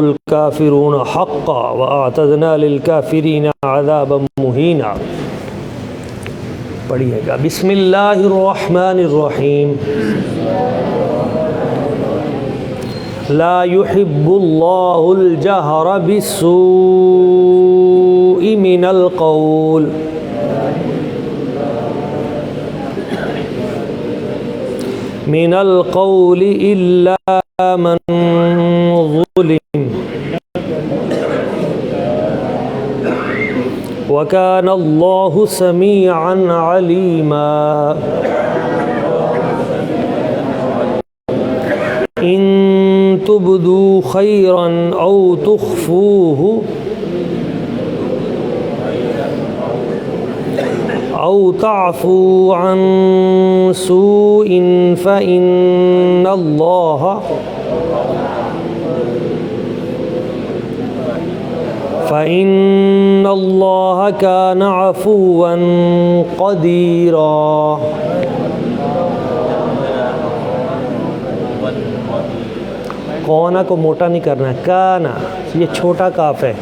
الكافرون حقا وأعتدنا للكافرين عذابا مهينا۔ پڑھیے گا بسم اللہ الرحمن الرحیم۔ لا يحب اللہ الجہر بالسوء من القول الا من ظلم وَكَانَ اللَّهُ سَمِيعًا عَلِيمًا۔ إِن تُبْدُوا خَيْرًا أَوْ تُخْفُوهُ أَوْ تَعْفُوا عَن سُوءٍ فَإِنَّ اللَّهَ كَانَ عَفُوًّا قَدِيرًا۔ کونا کو موٹا نہیں کرنا ہے، کانا یہ چھوٹا کاف ہے،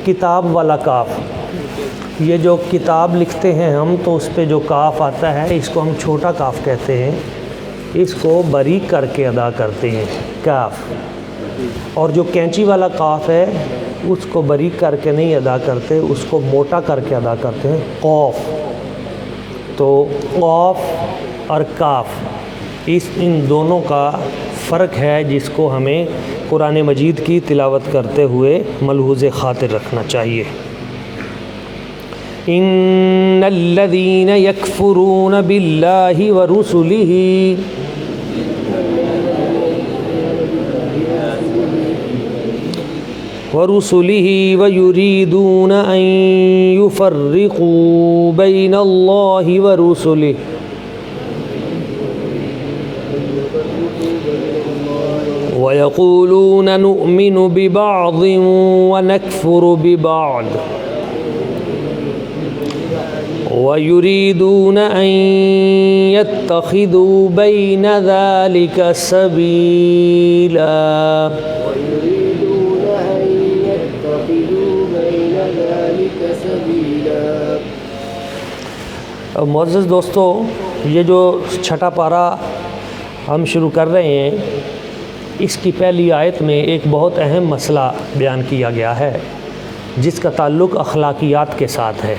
کتاب والا کاف۔ یہ جو کتاب لکھتے ہیں ہم تو اس پہ جو کاف آتا ہے اس کو ہم چھوٹا کاف کہتے ہیں، اس کو باریک کر کے ادا کرتے ہیں کاف۔ اور جو کینچی والا کاف ہے اس کو باریک کر کے نہیں ادا کرتے، اس کو موٹا کر کے ادا کرتے ہیں قوف۔ تو قوف اور کاف ان دونوں کا فرق ہے جس کو ہمیں قرآن مجید کی تلاوت کرتے ہوئے ملحوظ خاطر رکھنا چاہیے۔ ان الذين يكفرون بالله ورسله ويريدون أن يفرقوا بين الله ورسله ويقولون نؤمن ببعض ونكفر ببعض ويريدون أن يتخذوا بين ذلك سبيلا۔ معزز دوستو، یہ جو چھٹا پارہ ہم شروع کر رہے ہیں اس کی پہلی آیت میں ایک بہت اہم مسئلہ بیان کیا گیا ہے جس کا تعلق اخلاقیات کے ساتھ ہے۔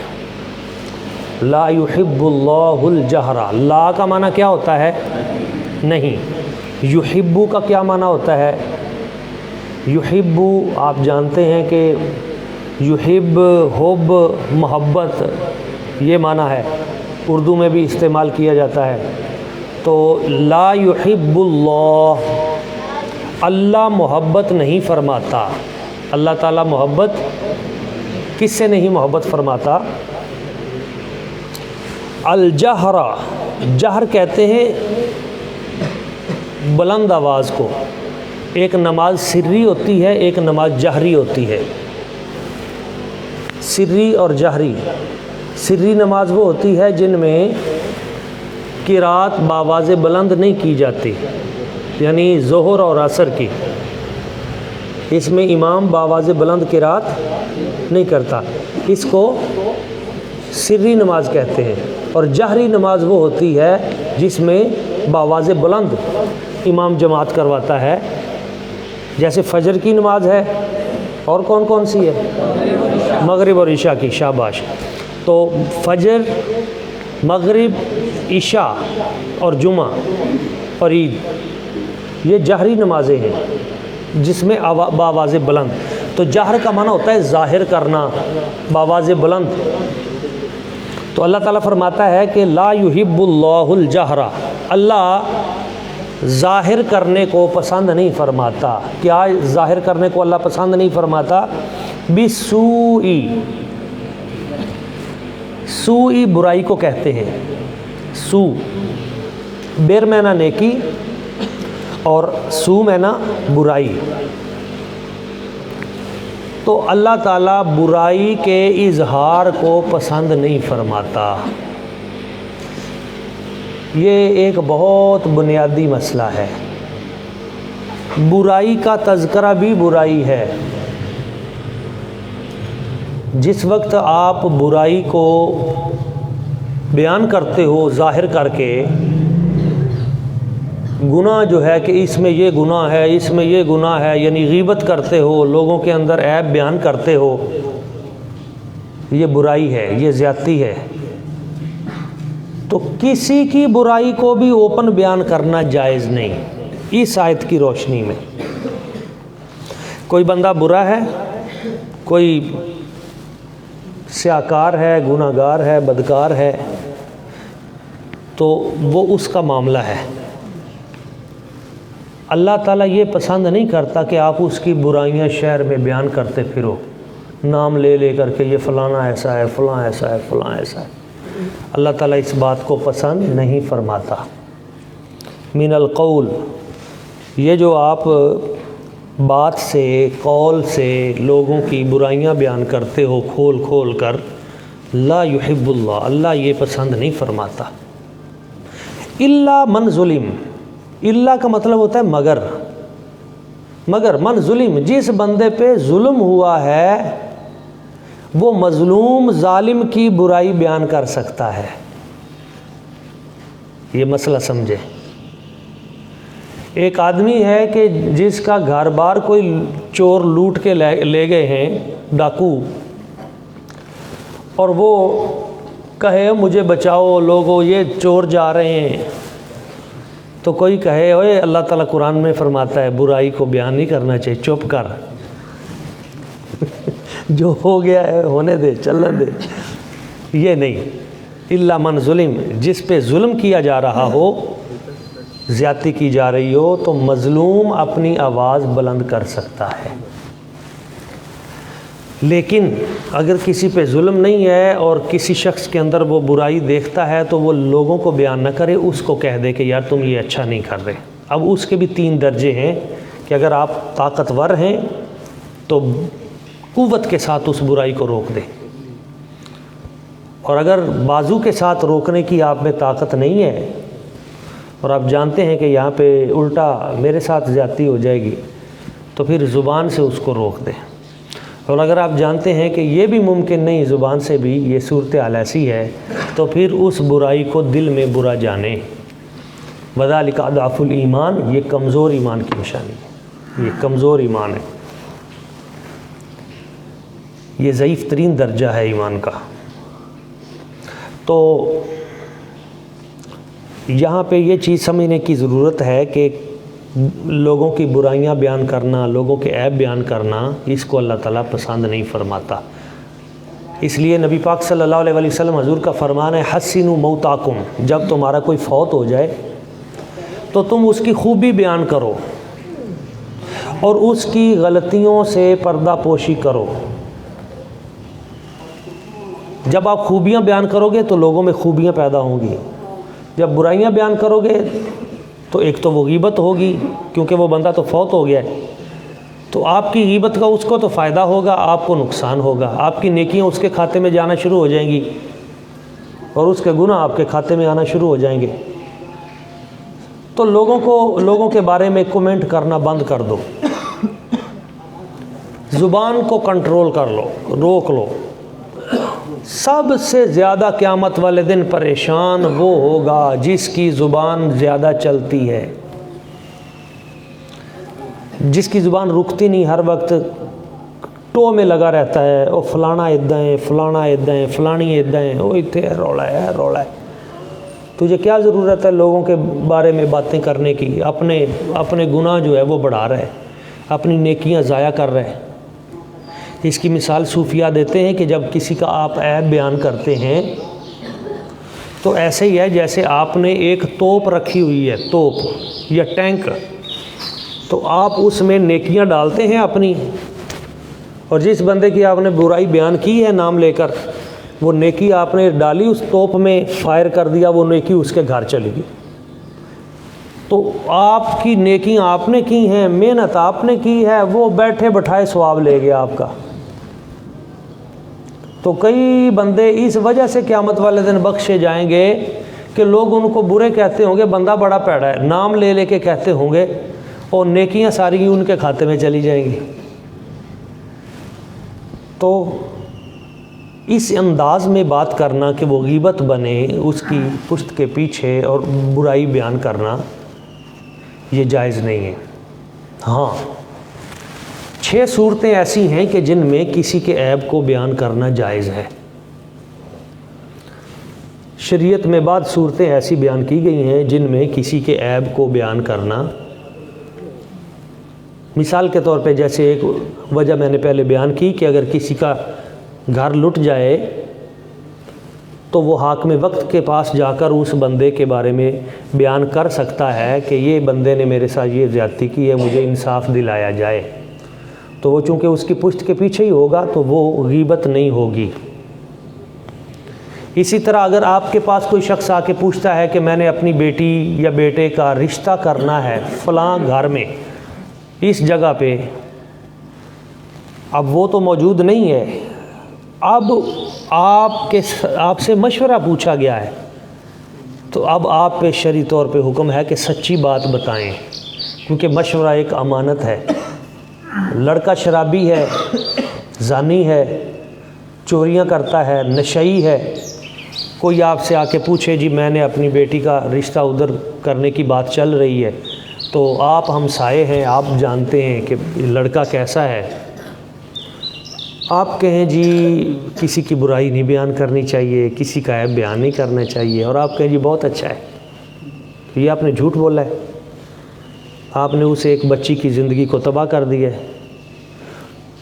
لا يحب اللہ الجہر، لا کا معنی کیا ہوتا ہے؟ نہیں۔ یحبو کا کیا معنی ہوتا ہے؟ یحبو آپ جانتے ہیں کہ یحب حب محبت یہ معنی ہے، اردو میں بھی استعمال کیا جاتا ہے۔ تو لا يحب اللہ، اللہ محبت نہیں فرماتا۔ اللہ تعالیٰ محبت کس سے نہیں محبت فرماتا؟ الجہر، جہر کہتے ہیں بلند آواز کو۔ ایک نماز سری ہوتی ہے، ایک نماز جہری ہوتی ہے۔ سری اور جہری، سری نماز وہ ہوتی ہے جن میں قرات بآواز بلند نہیں کی جاتی، یعنی ظہر اور عصر کی، اس میں امام بآواز بلند قرات نہیں کرتا، اس کو سری نماز کہتے ہیں۔ اور جہری نماز وہ ہوتی ہے جس میں بآواز بلند امام جماعت کرواتا ہے، جیسے فجر کی نماز ہے، اور کون کون سی ہے؟ مغرب اور عشاء کی، شاباش۔ تو فجر، مغرب، عشاء اور جمعہ اور عید یہ جہری نمازیں ہیں جس میں بآواز بلند۔ تو جہر کا معنی ہوتا ہے ظاہر کرنا بآواز بلند۔ تو اللہ تعالیٰ فرماتا ہے کہ لا يحب اللہ الجہر، اللہ ظاہر کرنے کو پسند نہیں فرماتا۔ کیا ظاہر کرنے کو اللہ پسند نہیں فرماتا؟ بالسوء، سوء برائی کو کہتے ہیں۔ سو بیر مینا نیکی اور سو مینا برائی۔ تو اللہ تعالیٰ برائی کے اظہار کو پسند نہیں فرماتا۔ یہ ایک بہت بنیادی مسئلہ ہے۔ برائی کا تذکرہ بھی برائی ہے۔ جس وقت آپ برائی کو بیان کرتے ہو ظاہر کر کے، گناہ جو ہے کہ اس میں یہ گناہ ہے، اس میں یہ گناہ ہے، یعنی غیبت کرتے ہو، لوگوں کے اندر عیب بیان کرتے ہو، یہ برائی ہے، یہ زیادتی ہے۔ تو کسی کی برائی کو بھی اوپن بیان کرنا جائز نہیں۔ اس آیت کی روشنی میں کوئی بندہ برا ہے، کوئی سیاکار ہے، گناہ گار ہے، بدکار ہے، تو وہ اس کا معاملہ ہے۔ اللہ تعالیٰ یہ پسند نہیں کرتا کہ آپ اس کی برائیاں شہر میں بیان کرتے پھرو، نام لے لے کر کے یہ فلانا ایسا ہے، فلاں ایسا ہے، فلاں ایسا ہے۔ اللہ تعالیٰ اس بات کو پسند نہیں فرماتا۔ من القول، یہ جو آپ بات سے، قول سے لوگوں کی برائیاں بیان کرتے ہو کھول کھول کر، لا یحب اللہ، اللہ یہ پسند نہیں فرماتا۔ الا من ظلم، الا کا مطلب ہوتا ہے مگر، مگر من ظلم، جس بندے پہ ظلم ہوا ہے وہ مظلوم ظالم کی برائی بیان کر سکتا ہے۔ یہ مسئلہ سمجھے۔ ایک آدمی ہے کہ جس کا گھر بار کوئی چور لوٹ کے لے گئے ہیں، ڈاکو، اور وہ کہے مجھے بچاؤ لوگو، یہ چور جا رہے ہیں، تو کوئی کہے اوے اللہ تعالیٰ قرآن میں فرماتا ہے برائی کو بیان نہیں کرنا چاہیے، چپ کر، جو ہو گیا ہے ہونے دے، چلنے دے۔ یہ نہیں، الا من ظلم، جس پہ ظلم کیا جا رہا ہو، زیادتی کی جا رہی ہو، تو مظلوم اپنی آواز بلند کر سکتا ہے۔ لیکن اگر کسی پہ ظلم نہیں ہے اور کسی شخص کے اندر وہ برائی دیکھتا ہے تو وہ لوگوں کو بیان نہ کرے، اس کو کہہ دے کہ یار تم یہ اچھا نہیں کر رہے۔ اب اس کے بھی 3 درجے ہیں کہ اگر آپ طاقتور ہیں تو قوت کے ساتھ اس برائی کو روک دیں، اور اگر بازو کے ساتھ روکنے کی آپ میں طاقت نہیں ہے اور آپ جانتے ہیں کہ یہاں پہ الٹا میرے ساتھ زیادتی ہو جائے گی، تو پھر زبان سے اس کو روک دیں۔ اور اگر آپ جانتے ہیں کہ یہ بھی ممکن نہیں، زبان سے بھی یہ صورتحال ایسی ہے، تو پھر اس برائی کو دل میں برا جانیں۔ وذالک اضعف الایمان، یہ کمزور ایمان کی نشانی ہے، یہ کمزور ایمان ہے، یہ ضعیف ترین درجہ ہے ایمان کا۔ تو یہاں پہ یہ چیز سمجھنے کی ضرورت ہے کہ لوگوں کی برائیاں بیان کرنا، لوگوں کے عیب بیان کرنا، اس کو اللہ تعالیٰ پسند نہیں فرماتا۔ اس لیے نبی پاک صلی اللہ علیہ وسلم حضور کا فرمان ہے حسنوا موتاکم، جب تمہارا کوئی فوت ہو جائے تو تم اس کی خوبی بیان کرو اور اس کی غلطیوں سے پردہ پوشی کرو۔ جب آپ خوبیاں بیان کرو گے تو لوگوں میں خوبیاں پیدا ہوں گی، جب برائیاں بیان کرو گے تو ایک تو وہ غیبت ہوگی، کیونکہ وہ بندہ تو فوت ہو گیا ہے، تو آپ کی غیبت کا اس کو تو فائدہ ہوگا، آپ کو نقصان ہوگا، آپ کی نیکیاں اس کے کھاتے میں جانا شروع ہو جائیں گی اور اس کے گناہ آپ کے کھاتے میں آنا شروع ہو جائیں گے۔ تو لوگوں کے بارے میں کومنٹ کرنا بند کر دو، زبان کو کنٹرول کر لو، روک لو۔ سب سے زیادہ قیامت والے دن پریشان وہ ہوگا جس کی زبان زیادہ چلتی ہے، جس کی زبان رکتی نہیں، ہر وقت ٹو میں لگا رہتا ہے، او فلانا ادھا ہے، فلانا ادھا ہے، فلانی ادھا ہے، او اتنے رولا ہے، رولا ہے۔ تجھے کیا ضرورت ہے لوگوں کے بارے میں باتیں کرنے کی؟ اپنے گناہ جو ہے وہ بڑھا رہے، اپنی نیکیاں ضائع کر رہے۔ اس کی مثال صوفیہ دیتے ہیں کہ جب کسی کا آپ عیب بیان کرتے ہیں تو ایسے ہی ہے جیسے آپ نے ایک توپ رکھی ہوئی ہے، توپ یا ٹینک، تو آپ اس میں نیکیاں ڈالتے ہیں اپنی، اور جس بندے کی آپ نے برائی بیان کی ہے نام لے کر، وہ نیکی آپ نے ڈالی اس توپ میں، فائر کر دیا، وہ نیکی اس کے گھر چلی گئی۔ تو آپ کی نیکیاں آپ نے کی ہیں، محنت آپ نے کی ہے، وہ بیٹھے بٹھائے ثواب لے گیا آپ کا۔ تو کئی بندے اس وجہ سے قیامت والے دن بخشے جائیں گے کہ لوگ ان کو برے کہتے ہوں گے، بندہ بڑا پیڑا ہے، نام لے لے کے کہتے ہوں گے، اور نیکیاں ساری ان کے کھاتے میں چلی جائیں گی۔ تو اس انداز میں بات کرنا کہ وہ غیبت بنے، اس کی پشت کے پیچھے اور برائی بیان کرنا، یہ جائز نہیں ہے۔ ہاں 6 صورتیں ایسی ہیں کہ جن میں کسی کے عیب کو بیان کرنا جائز ہے۔ شریعت میں بعض صورتیں ایسی بیان کی گئی ہیں جن میں کسی کے عیب کو بیان کرنا، مثال کے طور پہ جیسے ایک وجہ میں نے پہلے بیان کی کہ اگر کسی کا گھر لٹ جائے تو وہ حاکم وقت کے پاس جا کر اس بندے کے بارے میں بیان کر سکتا ہے کہ یہ بندے نے میرے ساتھ یہ زیادتی کی ہے، مجھے انصاف دلایا جائے۔ تو وہ چونکہ اس کی پشت کے پیچھے ہی ہوگا تو وہ غیبت نہیں ہوگی۔ اسی طرح اگر آپ کے پاس کوئی شخص آ کے پوچھتا ہے کہ میں نے اپنی بیٹی یا بیٹے کا رشتہ کرنا ہے فلاں گھر میں اس جگہ پہ، اب وہ تو موجود نہیں ہے، اب آپ سے مشورہ پوچھا گیا ہے، تو اب آپ پہ شرعی طور پہ حکم ہے کہ سچی بات بتائیں، کیونکہ مشورہ ایک امانت ہے۔ لڑکا شرابی ہے، زانی ہے، چوریاں کرتا ہے، نشئی ہے، کوئی آپ سے آ کے پوچھے جی میں نے اپنی بیٹی کا رشتہ ادھر کرنے کی بات چل رہی ہے، تو آپ ہمسائے ہیں، آپ جانتے ہیں کہ لڑکا کیسا ہے، آپ کہیں جی کسی کی برائی نہیں بیان کرنی چاہیے، کسی کا عیب بیان نہیں کرنا چاہیے، اور آپ کہیں جی بہت اچھا ہے، یہ آپ نے جھوٹ بولا ہے، آپ نے اسے ایک بچی کی زندگی کو تباہ کر دیا ہے،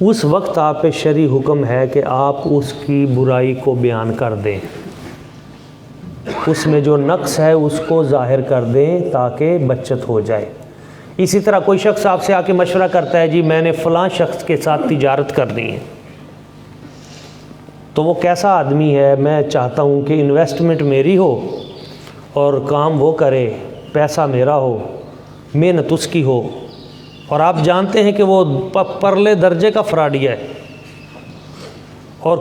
اس وقت آپ پہ شرعی حکم ہے کہ آپ اس کی برائی کو بیان کر دیں، اس میں جو نقص ہے اس کو ظاہر کر دیں تاکہ بچت ہو جائے۔ اسی طرح کوئی شخص آپ سے آ کے مشورہ کرتا ہے جی میں نے فلاں شخص کے ساتھ تجارت کرنی ہے، تو وہ کیسا آدمی ہے، میں چاہتا ہوں کہ انویسٹمنٹ میری ہو اور کام وہ کرے، پیسہ میرا ہو، محنت اس کی ہو، اور آپ جانتے ہیں کہ وہ پرلے درجے کا فراڈی ہے، اور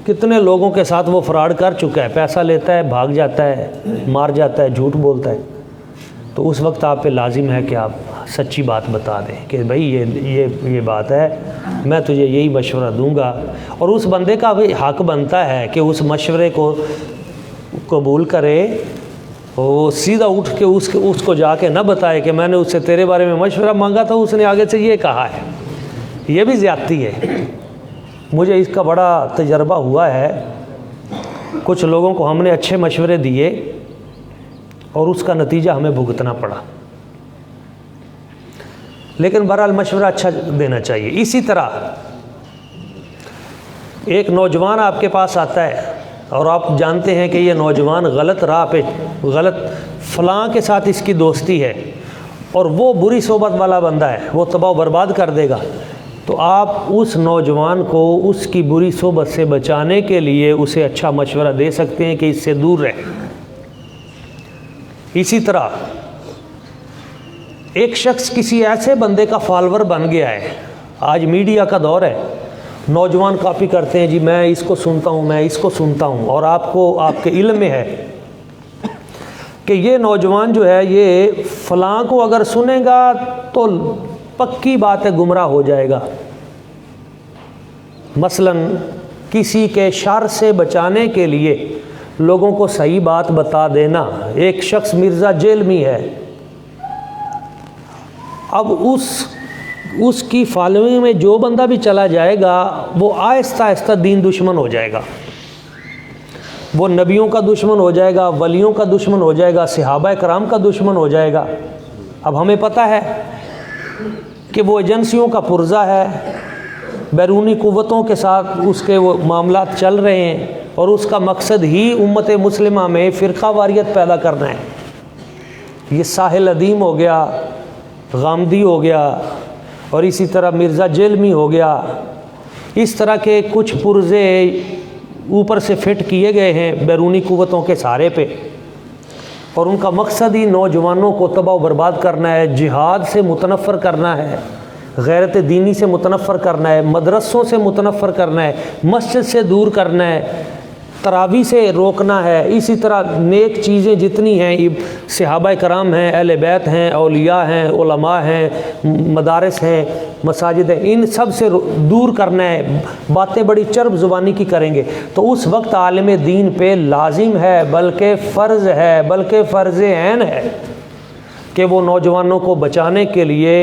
کتنے لوگوں کے ساتھ وہ فراڈ کر چکا ہے، پیسہ لیتا ہے، بھاگ جاتا ہے، مار جاتا ہے، جھوٹ بولتا ہے، تو اس وقت آپ پہ لازم ہے کہ آپ سچی بات بتا دیں کہ بھائی یہ بات ہے، میں تجھے یہی مشورہ دوں گا، اور اس بندے کا بھی حق بنتا ہے کہ اس مشورے کو قبول کرے، وہ سیدھا اٹھ کے اس کو جا کے نہ بتائے کہ میں نے اس سے تیرے بارے میں مشورہ مانگا تھا، اس نے آگے سے یہ کہا ہے، یہ بھی زیادتی ہے۔ مجھے اس کا بڑا تجربہ ہوا ہے، کچھ لوگوں کو ہم نے اچھے مشورے دیے اور اس کا نتیجہ ہمیں بھگتنا پڑا، لیکن بہرحال مشورہ اچھا دینا چاہیے۔ اسی طرح ایک نوجوان آپ کے پاس آتا ہے اور آپ جانتے ہیں کہ یہ نوجوان غلط راہ پہ، غلط فلاں کے ساتھ اس کی دوستی ہے اور وہ بری صحبت والا بندہ ہے، وہ تباہ و برباد کر دے گا، تو آپ اس نوجوان کو اس کی بری صحبت سے بچانے کے لیے اسے اچھا مشورہ دے سکتے ہیں کہ اس سے دور رہے۔ اسی طرح ایک شخص کسی ایسے بندے کا فالوور بن گیا ہے، آج میڈیا کا دور ہے، نوجوان کاپی کرتے ہیں جی میں اس کو سنتا ہوں، میں اس کو سنتا ہوں، اور آپ کے علم میں ہے کہ یہ نوجوان جو ہے یہ فلاں کو اگر سنے گا تو پکی بات ہے گمراہ ہو جائے گا۔ مثلا کسی کے شر سے بچانے کے لیے لوگوں کو صحیح بات بتا دینا، ایک شخص مرزا جیل میں ہے، اب اس کی فالوئنگ میں جو بندہ بھی چلا جائے گا وہ آہستہ آہستہ دین دشمن ہو جائے گا، وہ نبیوں کا دشمن ہو جائے گا، ولیوں کا دشمن ہو جائے گا، صحابہ کرام کا دشمن ہو جائے گا۔ اب ہمیں پتہ ہے کہ وہ ایجنسیوں کا پرزہ ہے، بیرونی قوتوں کے ساتھ اس کے وہ معاملات چل رہے ہیں، اور اس کا مقصد ہی امت مسلمہ میں فرقہ واریت پیدا کرنا ہے۔ یہ ساحل ادیم ہو گیا، غامدی ہو گیا، اور اسی طرح مرزا جیلمی ہو گیا، اس طرح کے کچھ پرزے اوپر سے فٹ کیے گئے ہیں بیرونی قوتوں کے سہارے پہ، اور ان کا مقصد ہی نوجوانوں کو تباہ و برباد کرنا ہے، جہاد سے متنفر کرنا ہے، غیرت دینی سے متنفر کرنا ہے، مدرسوں سے متنفر کرنا ہے، مسجد سے دور کرنا ہے، تراوی سے روکنا ہے. اسی طرح نیک چیزیں جتنی ہیں، صحابہ کرام ہیں، اہل بیت ہیں، اولیاء ہیں، علماء ہیں، مدارس ہیں، مساجد ہیں، ان سب سے دور کرنا ہے. باتیں بڑی چرب زبانی کی کریں گے تو اس وقت عالم دین پہ لازم ہے، بلکہ فرض ہے، بلکہ فرض عین ہے کہ وہ نوجوانوں کو بچانے کے لیے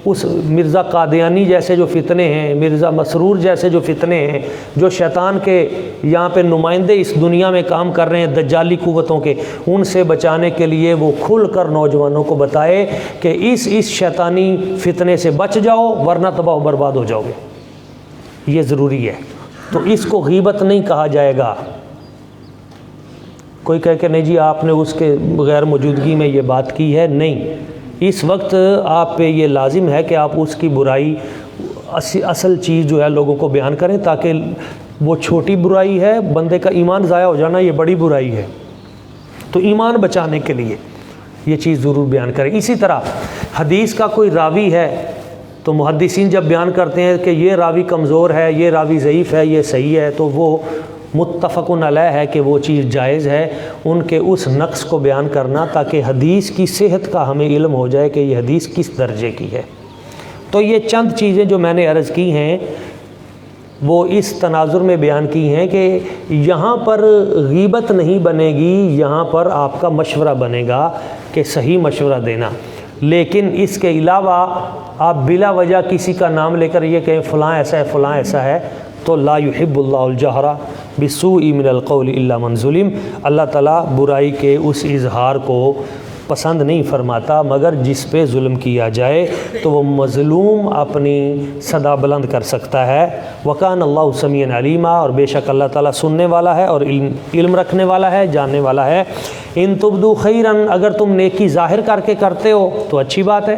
اس مرزا قادیانی جیسے جو فتنے ہیں، مرزا مسرور جیسے جو فتنے ہیں، جو شیطان کے یہاں پہ نمائندے اس دنیا میں کام کر رہے ہیں دجالی قوتوں کے، ان سے بچانے کے لیے وہ کھل کر نوجوانوں کو بتائے کہ اس شیطانی فتنے سے بچ جاؤ ورنہ تباہ و برباد ہو جاؤ گے. یہ ضروری ہے. تو اس کو غیبت نہیں کہا جائے گا. کوئی کہے کہ نہیں جی آپ نے اس کے غیر موجودگی میں یہ بات کی ہے، نہیں. اس وقت آپ پہ یہ لازم ہے کہ آپ اس کی برائی اصل چیز جو ہے لوگوں کو بیان کریں، تاکہ وہ چھوٹی برائی ہے، بندے کا ایمان ضائع ہو جانا یہ بڑی برائی ہے، تو ایمان بچانے کے لیے یہ چیز ضرور بیان کریں. اسی طرح حدیث کا کوئی راوی ہے تو محدثین جب بیان کرتے ہیں کہ یہ راوی کمزور ہے، یہ راوی ضعیف ہے، یہ صحیح ہے، تو وہ متفق علیہ ہے کہ وہ چیز جائز ہے ان کے اس نقص کو بیان کرنا، تاکہ حدیث کی صحت کا ہمیں علم ہو جائے کہ یہ حدیث کس درجے کی ہے. تو یہ چند چیزیں جو میں نے عرض کی ہیں وہ اس تناظر میں بیان کی ہیں کہ یہاں پر غیبت نہیں بنے گی، یہاں پر آپ کا مشورہ بنے گا کہ صحیح مشورہ دینا. لیکن اس کے علاوہ آپ بلا وجہ کسی کا نام لے کر یہ کہیں فلاں ایسا ہے فلاں ایسا ہے، تو لا يحب اللہ الجہر بالسوء من القول الا من ظلم. اللہ تعالیٰ برائی کے اس اظہار کو پسند نہیں فرماتا مگر جس پہ ظلم کیا جائے، تو وہ مظلوم اپنی صدا بلند کر سکتا ہے. وکان اللہ سمیعا علیما، اور بے شک اللہ تعالیٰ سننے والا ہے اور علم رکھنے والا ہے، جاننے والا ہے. ان تبدو خیراً، اگر تم نیکی ظاہر کر کے کرتے ہو تو اچھی بات ہے.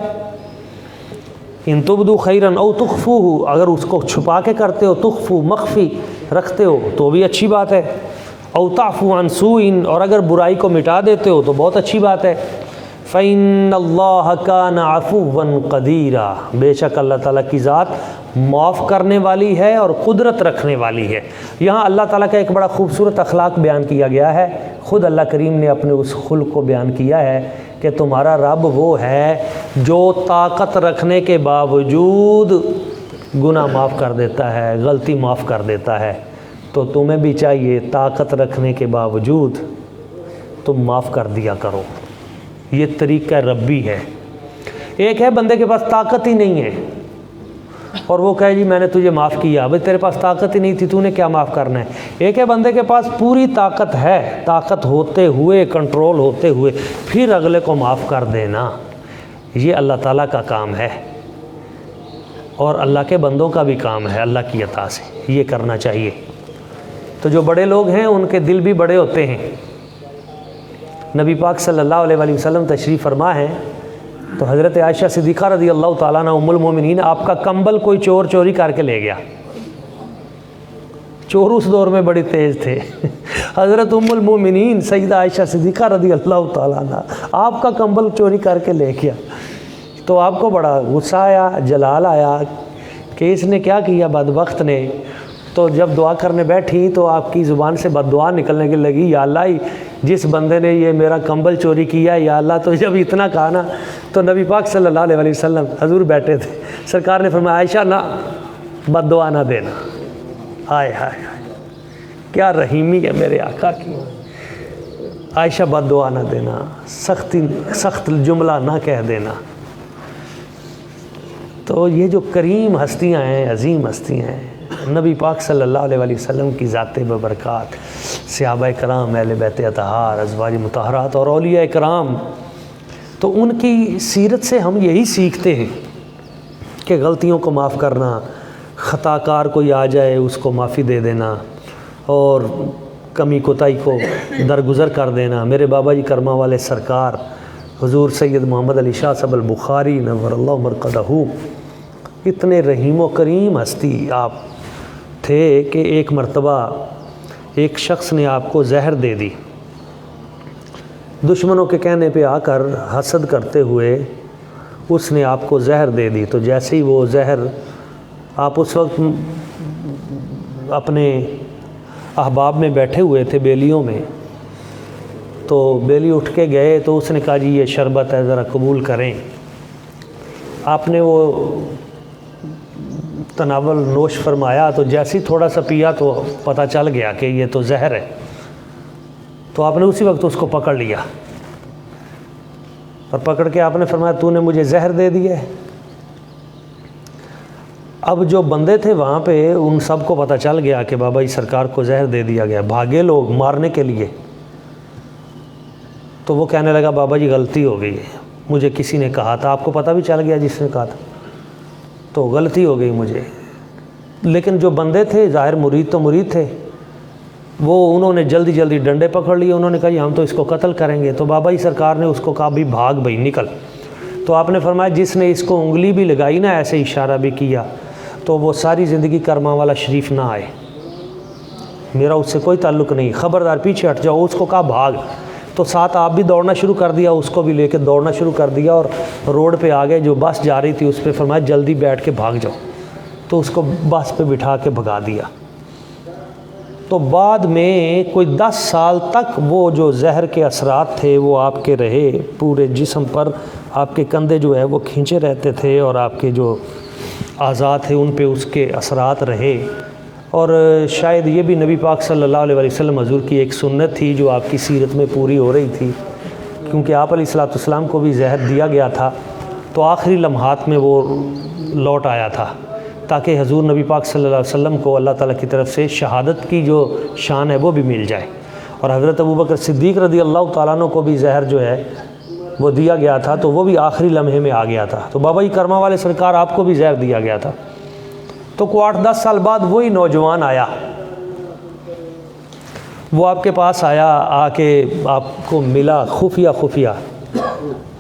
ان تبدو خیراً او تخفوہ، اگر اس کو چھپا کے کرتے ہو، تخفو مخفی رکھتے ہو تو بھی اچھی بات ہے. او تعفو عن سوء، اور اگر برائی کو مٹا دیتے ہو تو بہت اچھی بات ہے. فإن اللہ کان عفوا قدیرا، بے شک اللہ تعالیٰ کی ذات معاف کرنے والی ہے اور قدرت رکھنے والی ہے. یہاں اللہ تعالیٰ کا ایک بڑا خوبصورت اخلاق بیان کیا گیا ہے. خود اللہ کریم نے اپنے اس خلق کو بیان کیا ہے کہ تمہارا رب وہ ہے جو طاقت رکھنے کے باوجود گناہ معاف کر دیتا ہے، غلطی معاف کر دیتا ہے. تو تمہیں بھی چاہیے طاقت رکھنے کے باوجود تم معاف کر دیا کرو. یہ طریقہ ربی ہے. ایک ہے بندے کے پاس طاقت ہی نہیں ہے اور وہ کہے جی میں نے تجھے معاف کیا، بھئی تیرے پاس طاقت ہی نہیں تھی، تو نے کیا معاف کرنا ہے. ایک ہے بندے کے پاس پوری طاقت ہے، طاقت ہوتے ہوئے، کنٹرول ہوتے ہوئے پھر اگلے کو معاف کر دینا. یہ اللہ تعالیٰ کا کام ہے اور اللہ کے بندوں کا بھی کام ہے. اللہ کی عطا سے یہ کرنا چاہیے. تو جو بڑے لوگ ہیں ان کے دل بھی بڑے ہوتے ہیں. نبی پاک صلی اللہ علیہ وآلہ وسلم تشریف فرما ہیں تو حضرت عائشہ صدیقہ رضی اللہ تعالیٰ عنہ ام المومنین، آپ کا کمبل کوئی چور چوری کر کے لے گیا. چور اس دور میں بڑی تیز تھے. حضرت ام المومنین سیدہ عائشہ صدیقہ رضی اللہ تعالیٰ عنہ آپ کا کمبل چوری کر کے لے گیا. تو آپ کو بڑا غصہ آیا، جلال آیا کہ اس نے کیا کیا بدبخت نے. تو جب دعا کرنے بیٹھی تو آپ کی زبان سے بد دعا نکلنے کی لگی، یا اللہ جس بندے نے یہ میرا کمبل چوری کیا، یا اللہ. تو جب اتنا کہا نا تو نبی پاک صلی اللہ علیہ وسلم حضور بیٹھے تھے، سرکار نے فرمایا عائشہ نہ بد دعا نہ دینا. ہائے ہائے کیا رحیمی ہے میرے آقا کی. عائشہ بد دعا نہ دینا، سخت جملہ نہ کہہ دینا. تو یہ جو کریم ہستیاں ہیں، عظیم ہستیاں ہیں، نبی پاک صلی اللہ علیہ وآلہ وسلم کی ذات ببرکات، صحابہ کرام، اہل بیت اطہار، ازواج مطہرات اور اولیاء کرام، تو ان کی سیرت سے ہم یہی سیکھتے ہیں کہ غلطیوں کو معاف کرنا، خطا کار کوئی آ جائے اس کو معافی دے دینا اور کمی کوتاہی کو درگزر کر دینا. میرے بابا جی کرما والے سرکار حضور سید محمد علی شاہ صاحب البخاری نور اللہ مرقدہ، اتنے رحیم و کریم ہستی آپ تھے کہ ایک مرتبہ ایک شخص نے آپ کو زہر دے دی. دشمنوں کے کہنے پہ آ کر حسد کرتے ہوئے اس نے آپ کو زہر دے دی. تو جیسے ہی وہ زہر آپ اس وقت اپنے احباب میں بیٹھے ہوئے تھے بیلیوں میں، تو بیلی اٹھ کے گئے تو اس نے کہا جی یہ شربت ہے ذرا قبول کریں۔ آپ نے وہ تناول نوش فرمایا تو جیسے ہی تھوڑا سا پیا تو پتہ چل گیا کہ یہ تو زہر ہے، تو آپ نے اسی وقت اس کو پکڑ لیا اور پکڑ کے آپ نے فرمایا تو نے مجھے زہر دے دیا ہے۔ اب جو بندے تھے وہاں پہ ان سب کو پتہ چل گیا کہ بابا جی سرکار کو زہر دے دیا گیا، بھاگے لوگ مارنے کے لیے۔ تو وہ کہنے لگا بابا جی غلطی ہو گئی ہے، مجھے کسی نے کہا تھا، آپ کو پتہ بھی چل گیا جس نے کہا تھا، تو غلطی ہو گئی مجھے۔ لیکن جو بندے تھے ظاہر مرید تو مرید تھے، وہ انہوں نے جلدی جلدی ڈنڈے پکڑ لیے، انہوں نے کہا جی ہم تو اس کو قتل کریں گے۔ تو بابا جی سرکار نے اس کو کہا بھی بھاگ بھائی نکل۔ تو آپ نے فرمایا جس نے اس کو انگلی بھی لگائی نا، ایسے اشارہ بھی کیا، تو وہ ساری زندگی کرما والا شریف نہ آئے، میرا اس سے کوئی تعلق نہیں، خبردار پیچھے ہٹ جاؤ۔ اس کو کہا بھاگ، تو ساتھ آپ بھی دوڑنا شروع کر دیا، اس کو بھی لے کے دوڑنا شروع کر دیا، اور روڈ پہ آگے جو بس جا رہی تھی اس پہ فرمایا جلدی بیٹھ کے بھاگ جاؤ، تو اس کو بس پہ بٹھا کے بھگا دیا۔ تو بعد میں کوئی 10 سال تک وہ جو زہر کے اثرات تھے وہ آپ کے رہے پورے جسم پر، آپ کے کندھے جو ہے وہ کھینچے رہتے تھے، اور آپ کے جو اعضاء تھے ان پہ اس کے اثرات رہے۔ اور شاید یہ بھی نبی پاک صلی اللہ علیہ وسلم حضور کی ایک سنت تھی جو آپ کی سیرت میں پوری ہو رہی تھی، کیونکہ آپ علیہ الصلوۃ والسلام کو بھی زہر دیا گیا تھا، تو آخری لمحات میں وہ لوٹ آیا تھا تاکہ حضور نبی پاک صلی اللہ علیہ وسلم کو اللہ تعالیٰ کی طرف سے شہادت کی جو شان ہے وہ بھی مل جائے۔ اور حضرت ابوبکر صدیق رضی اللہ تعالیٰ عنہ کو بھی زہر جو ہے وہ دیا گیا تھا، تو وہ بھی آخری لمحے میں آ گیا تھا۔ تو بابا جی کرما والے سرکار آپ کو بھی زہر دیا گیا تھا۔ تو کو 8-10 سال بعد وہی نوجوان آیا، وہ آپ کے پاس آیا، آ کے آپ کو ملا خفیہ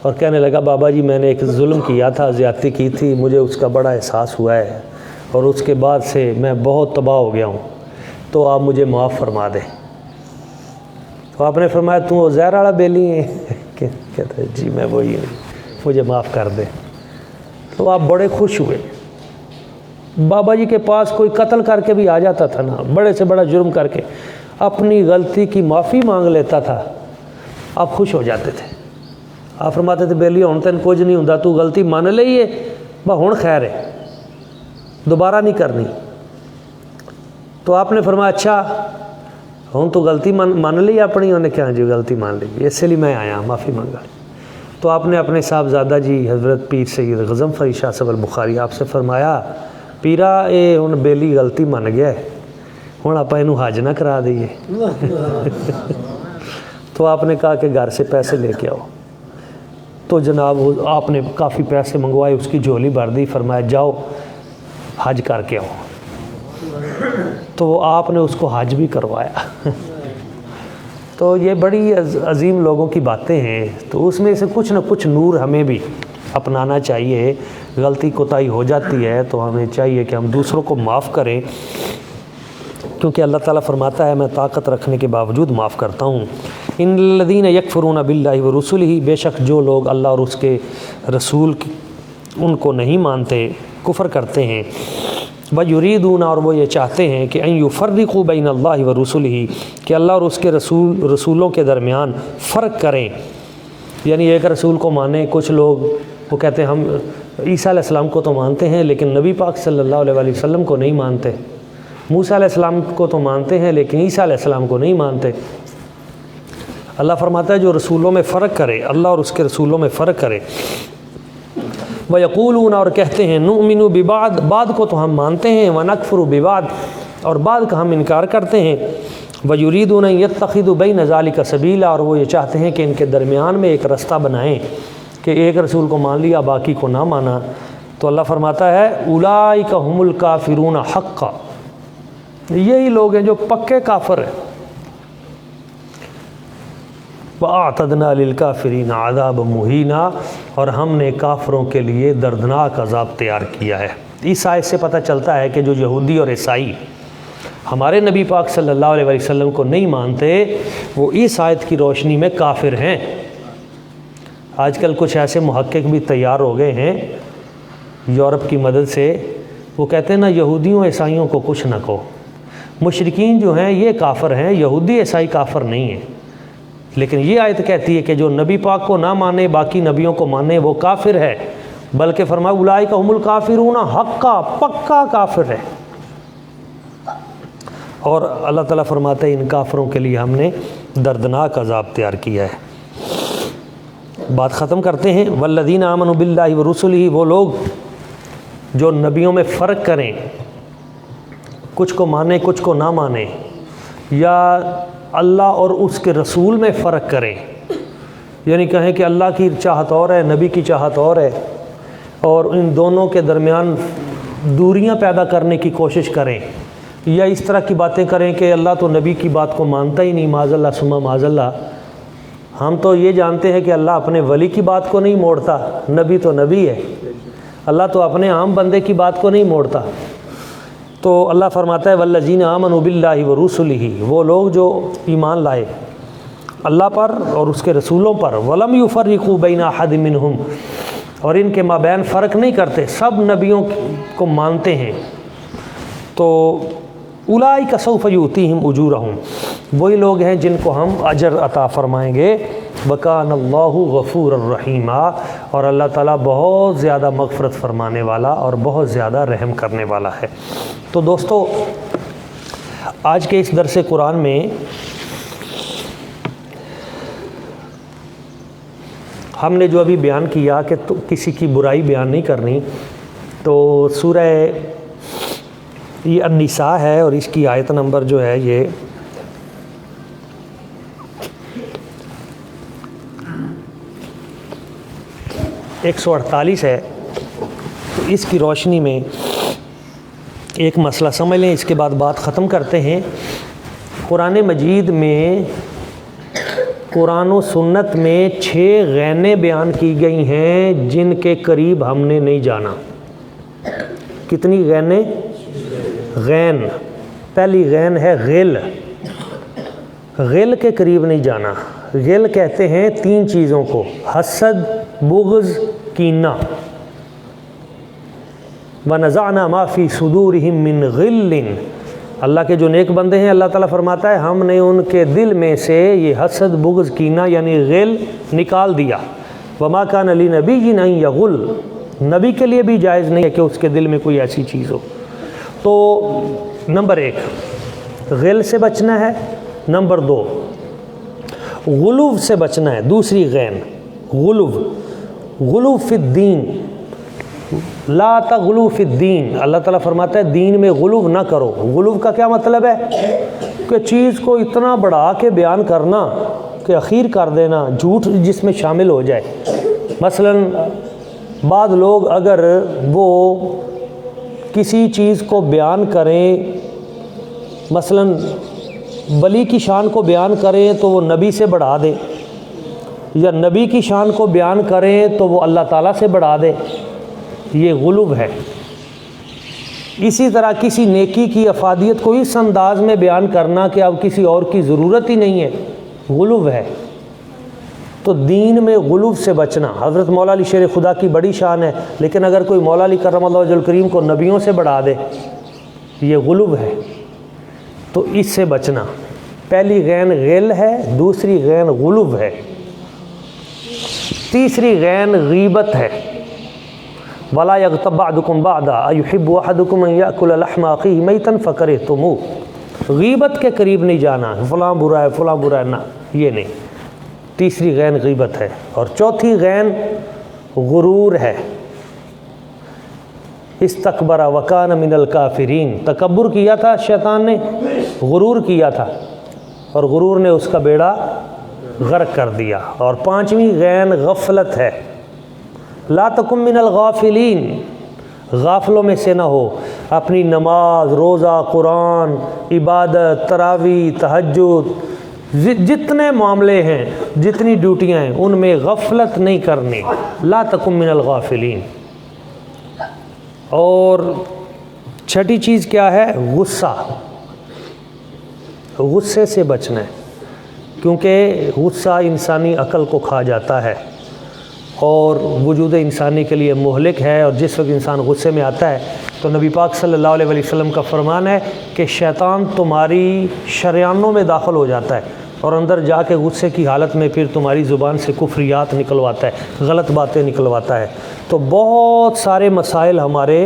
اور کہنے لگا بابا جی میں نے ایک ظلم کیا تھا، زیادتی کی تھی، مجھے اس کا بڑا احساس ہوا ہے، اور اس کے بعد سے میں بہت تباہ ہو گیا ہوں، تو آپ مجھے معاف فرما دیں۔ تو آپ نے فرمایا تو وہ زہر والا بیلی ہے؟ کہتا ہے جی میں وہی ہوں، مجھے معاف کر دیں۔ تو آپ بڑے خوش ہوئے۔ بابا جی کے پاس کوئی قتل کر کے بھی آ جاتا تھا نا، بڑے سے بڑا جرم کر کے اپنی غلطی کی معافی مانگ لیتا تھا، آپ خوش ہو جاتے تھے۔ آپ فرماتے تھے بیلی ہن تین کچھ نہیں ہوندا، تو غلطی مان لئی ہے، بس ہن خیر ہے، دوبارہ نہیں کرنی۔ تو آپ نے فرمایا اچھا ہوں تو غلطی مان لی اپنی؟ انہوں نے کہا جی غلطی مان لی، اس لیے میں آیا معافی مانگا۔ تو آپ نے اپنے صاحبزادہ جی حضرت پیر سید غضنفری شاہ صاحب البخاری آپ سے فرمایا پیرا یہ ہن بیلی غلطی مان گیا ہے، ہن آپ اینوں حج نہ کرا دئیے۔ تو آپ نے کہا کہ گھر سے پیسے لے کے آؤ۔ تو جناب آپ نے کافی پیسے منگوائے، اس کی جھولی بھر دی، فرمایا جاؤ حج کر کے آؤ۔ تو آپ نے اس کو حج بھی کروایا۔ تو یہ بڑی عظیم لوگوں کی باتیں ہیں، تو اس میں سے کچھ نہ کچھ نور ہمیں بھی اپنانا چاہیے۔ غلطی کوتاہی ہو جاتی ہے تو ہمیں چاہیے کہ ہم دوسروں کو معاف کریں، کیونکہ اللہ تعالیٰ فرماتا ہے میں طاقت رکھنے کے باوجود معاف کرتا ہوں۔ ان الذین یکفرون باللہ ورسلہ، بے شک جو لوگ اللہ اور اس کے رسول ان کو نہیں مانتے، کفر کرتے ہیں، وَيُرِيدُونَ اور وہ یہ چاہتے ہیں کہ ان یفرقوا بین اللہ ورسلہ، کہ اللہ اور اس کے رسولوں کے درمیان فرق کریں، یعنی ایک رسول کو مانیں۔ کچھ لوگ وہ کہتے ہیں ہم عیسیٰ علیہ السلام کو تو مانتے ہیں لیکن نبی پاک صلی اللہ علیہ وسلم کو نہیں مانتے، موسیٰ علیہ السلام کو تو مانتے ہیں لیکن عیسیٰ علیہ السلام کو نہیں مانتے۔ اللہ فرماتا ہے جو رسولوں میں فرق کرے، اللہ اور اس کے رسولوں میں فرق کرے۔ وَيَقُولُونَ اور کہتے ہیں نُؤْمِنُ بِبَعْضٍ، بعض کو تو ہم مانتے ہیں، وَنَكْفُرُ بِبَعْضٍ اور بعض کا ہم انکار کرتے ہیں۔ وَيُرِيدُونَ أَن يَتَّخِذُوا بَيْنَ ذَلِكَ سَبِيلًا اور وہ یہ چاہتے ہیں کہ ان کے درمیان میں ایک رستہ بنائیں کہ ایک رسول کو مان لیا باقی کو نہ مانا۔ تو اللہ فرماتا ہے اولئک هم الکافرون حقا، یہی لوگ ہیں جو پکے کافر ہیں۔ وَأَعْتَدْنَا لِلْكَافِرِينَ عَذَابًا مُهِينًا اور ہم نے کافروں کے لیے دردناک عذاب تیار کیا ہے۔ اس آیت سے پتہ چلتا ہے کہ جو یہودی اور عیسائی ہمارے نبی پاک صلی اللہ علیہ وسلم کو نہیں مانتے، وہ اس آیت کی روشنی میں کافر ہیں۔ آج کل کچھ ایسے محقق بھی تیار ہو گئے ہیں یورپ کی مدد سے، وہ کہتے ہیں نا یہودیوں عیسائیوں کو کچھ نہ کہو، مشرکین جو ہیں یہ کافر ہیں، یہودی عیسائی کافر نہیں ہیں، لیکن یہ آیت کہتی ہے کہ جو نبی پاک کو نہ مانے باقی نبیوں کو مانے وہ کافر ہے، بلکہ فرمایا اولئک هم الکافرون، حقا پکا کافر ہے۔ اور اللہ تعالیٰ فرماتے ہیں ان کافروں کے لیے ہم نے دردناک عذاب تیار کیا ہے۔ بات ختم کرتے ہیں، والذین آمنوا باللہ ورسلہ، وہ لوگ جو نبیوں میں فرق کریں، کچھ کو مانیں کچھ کو نہ مانیں، یا اللہ اور اس کے رسول میں فرق کریں، یعنی کہیں کہ اللہ کی چاہت اور ہے، نبی کی چاہت اور ہے، اور ان دونوں کے درمیان دوریاں پیدا کرنے کی کوشش کریں، یا اس طرح کی باتیں کریں کہ اللہ تو نبی کی بات کو مانتا ہی نہیں، معاذ اللہ ثم معاذ اللہ۔ ہم تو یہ جانتے ہیں کہ اللہ اپنے ولی کی بات کو نہیں موڑتا، نبی تو نبی ہے، اللہ تو اپنے عام بندے کی بات کو نہیں موڑتا۔ تو اللہ فرماتا ہے والذین آمنوا باللہ ورسلہ، وہ لوگ جو ایمان لائے اللہ پر اور اس کے رسولوں پر، ولم یفرقوا بین احد منہم، اور ان کے مابین فرق نہیں کرتے، سب نبیوں کو مانتے ہیں، تو اولئک سوف یؤتیہم اجورہم، وہی لوگ ہیں جن کو ہم اجر عطا فرمائیں گے۔ وکان اللہ غفور الرحیم، اور اللہ تعالیٰ بہت زیادہ مغفرت فرمانے والا اور بہت زیادہ رحم کرنے والا ہے۔ تو دوستو، آج کے اس درس قرآن میں ہم نے جو ابھی بیان کیا کہ کسی کی برائی بیان نہیں کرنی، تو سورہ یہ النساء ہے اور اس کی آیت نمبر جو ہے یہ 148 ہے۔ تو اس کی روشنی میں ایک مسئلہ سمجھ لیں، اس کے بعد بات ختم کرتے ہیں۔ قرآن مجید میں، قرآن و سنت میں 6 غینیں بیان کی گئی ہیں جن کے قریب ہم نے نہیں جانا۔ کتنی غینیں؟ غین، پہلی غین ہے غل، غل کے قریب نہیں جانا۔ غل کہتے ہیں 3 چیزوں کو، حسد، بغض، کینہ۔ وَنَزَعْنَا مَا فِي صُدُورِهِم مِّن غِلٍّ، اللہ کے جو نیک بندے ہیں اللہ تعالیٰ فرماتا ہے ہم نے ان کے دل میں سے یہ حسد، بغض، کینہ یعنی غل نکال دیا۔ وَمَا كَانَ لِنَبِيٍّ أَن يَغُلَّ، نبی کے لیے بھی جائز نہیں ہے کہ اس کے دل میں کوئی ایسی چیز ہو۔ تو نمبر 1 غل سے بچنا ہے، نمبر 2 غلو سے بچنا ہے، دوسری غین غلو، غلو فی الدین، لا تغلو فی الدین، اللہ تعالیٰ فرماتا ہے دین میں غلو نہ کرو۔ غلو کا کیا مطلب ہے؟ کہ چیز کو اتنا بڑھا کے بیان کرنا کہ اخیر کر دینا، جھوٹ جس میں شامل ہو جائے۔ مثلا بعض لوگ اگر وہ کسی چیز کو بیان کریں، مثلا ولی کی شان کو بیان کریں تو وہ نبی سے بڑھا دے، یا نبی کی شان کو بیان کریں تو وہ اللہ تعالیٰ سے بڑھا دے، یہ غلو ہے۔ اسی طرح کسی نیکی کی افادیت کو اس انداز میں بیان کرنا کہ اب کسی اور کی ضرورت ہی نہیں ہے، غلو ہے۔ تو دین میں غلو سے بچنا، حضرت مولا علی شیر خدا کی بڑی شان ہے، لیکن اگر کوئی مولا علی کرم اللہ وجہ الکریم کو نبیوں سے بڑھا دے، یہ غلو ہے۔ تو اس سے بچنا، پہلی غین غل ہے، دوسری غین غلو ہے، تیسری غین غیبت ہے۔ وَلَا يَغْتَبْ بَعْضُكُمْ بَعْضًا أَيُحِبُّ أَحَدُكُمْ أَن يَأْكُلَ لَحْمَ أَخِيهِ مَيْتًا فَكَرِهْتُمُوهُ، غیبت کے قریب نہیں جانا، فلاں برا ہے فلاں برا ہے، نہ، یہ نہیں۔ تیسری غین غیبت ہے، اور چوتھی غین غرور ہے۔ استکبر وکان من الکافرین، تکبر کیا تھا شیطان نے، غرور کیا تھا، اور غرور نے اس کا بیڑا غرق کر دیا۔ اور 5ویں غین غفلت ہے۔ لا تکن من الغافلین، غافلوں میں سے نہ ہو، اپنی نماز، روزہ، قرآن، عبادت، تراویح، تہجد، جتنے معاملے ہیں، جتنی ڈیوٹیاں ہیں، ان میں غفلت نہیں کرنی۔ لا تکن من الغافلین۔ اور 6ٹھی چیز کیا ہے؟ غصہ، غصے سے بچنا ہے، کیونکہ غصہ انسانی عقل کو کھا جاتا ہے اور وجود انسانی کے لیے مہلک ہے، اور جس وقت انسان غصے میں آتا ہے تو تو نبی پاک صلی اللہ علیہ وسلم کا فرمان ہے کہ شیطان تمہاری شریانوں میں داخل ہو جاتا ہے اور اندر جا کے غصے کی حالت میں پھر تمہاری زبان سے کفریات نکلواتا ہے، غلط باتیں نکلواتا ہے۔ تو بہت سارے مسائل ہمارے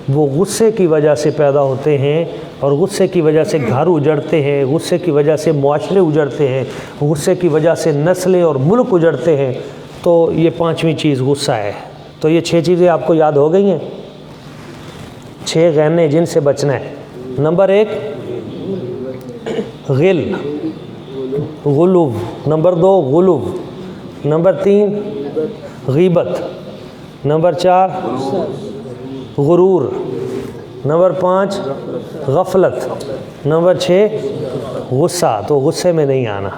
وہ غصے کی وجہ سے پیدا ہوتے ہیں، اور غصے کی وجہ سے گھر اجڑتے ہیں، غصے کی وجہ سے معاشرے اجڑتے ہیں، غصے کی وجہ سے نسلیں اور ملک اجڑتے ہیں۔ تو یہ 5ویں چیز غصہ ہے۔ تو یہ 6 چیزیں آپ کو یاد ہو گئی ہیں، 6 غینے جن سے بچنا ہے۔ نمبر 1 غل، غلو۔ نمبر 2 غلو۔ نمبر 3 غیبت۔ نمبر 4 غرور۔ نمبر 5 غفلت۔ نمبر 6 غصہ۔ تو غصے میں نہیں آنا۔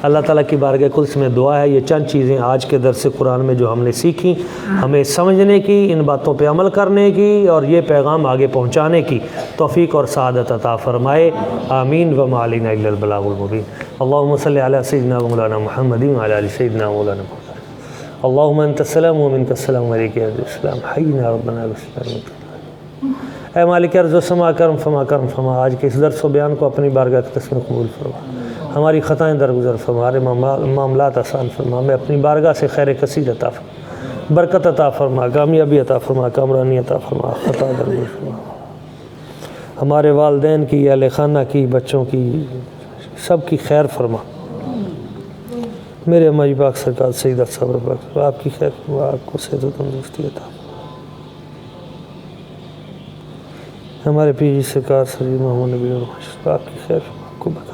اللہ تعالیٰ کی بارگاہ قدس میں دعا ہے یہ چند چیزیں آج کے درس قرآن میں جو ہم نے سیکھی، ہمیں سمجھنے کی، ان باتوں پہ عمل کرنے کی اور یہ پیغام آگے پہنچانے کی توفیق اور سعادت عطا فرمائے۔ آمین۔ وما علینا الا البلاغ المبین۔ اللہم صلی علی سیدنا مولانا محمد وعلی آل سیدنا مولانا محمد۔ اللہم انت السلام ومنک السلام وعلیک السلام حینا ربنا السلام۔ اے مالک ارض و سما کرم فما کرم فما، آج کے اس درس و بیان کو اپنی بارگاہ کی قدس میں قبول فرما، ہماری خطائیں درگزر فرما، ہمارے معاملات آسان فرما، ہمیں اپنی بارگاہ سے خیر کثیر عطا فرما، برکت عطا فرما، کامیابی عطا فرما، کامرانی عطا فرما، خطا درگزر فرما، ہمارے والدین کی، اہل خانہ کی، بچوں کی، سب کی خیر فرما۔ میرے ہماری پاک سرکار سیدہ صبر پاک آپ کی خیر فرما، آپ کو صحت و تندرستی عطا فرما۔ ہمارے پیر جی سرکار سید محمد نبی اور آپ کی خیر فرما، آپ کو برکت۔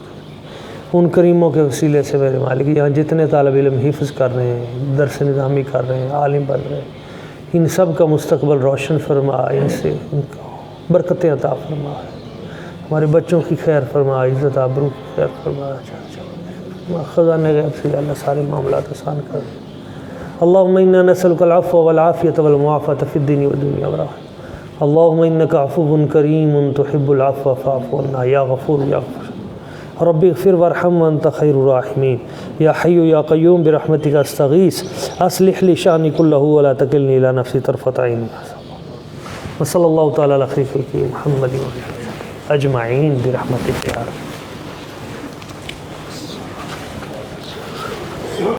ان کریموں کے وسیلے سے میرے مالک یہاں جتنے طالب علم حفظ کر رہے ہیں، درس نظامی کر رہے ہیں، عالم بن رہے ہیں، ان سب کا مستقبل روشن فرما، ان سے ان کو برکتیں عطا فرما، ہمارے بچوں کی خیر فرما، عزت آبرو کی خیر فرما، خزانہ غیب سے اللہ سارے معاملات آسان کر۔ اللہم انا نسألک العفو والعافیۃ والمعافاۃ فی الدین والدنیا والآخرہ۔ اللہم انک عفو کریم تحب العفو فاعف عنا یا غفور یا غفور۔ رب اغفر وارحم وانت خیر الراحمین۔ یا حی یا قیوم برحمتک استغیث اصلح لی شأنی کلہ ولا تکلنی الی نفسی طرفۃ عین۔ وصلی اللہ تعالی علی خیر خلقہ محمد اجمعین برحمتک یا رب۔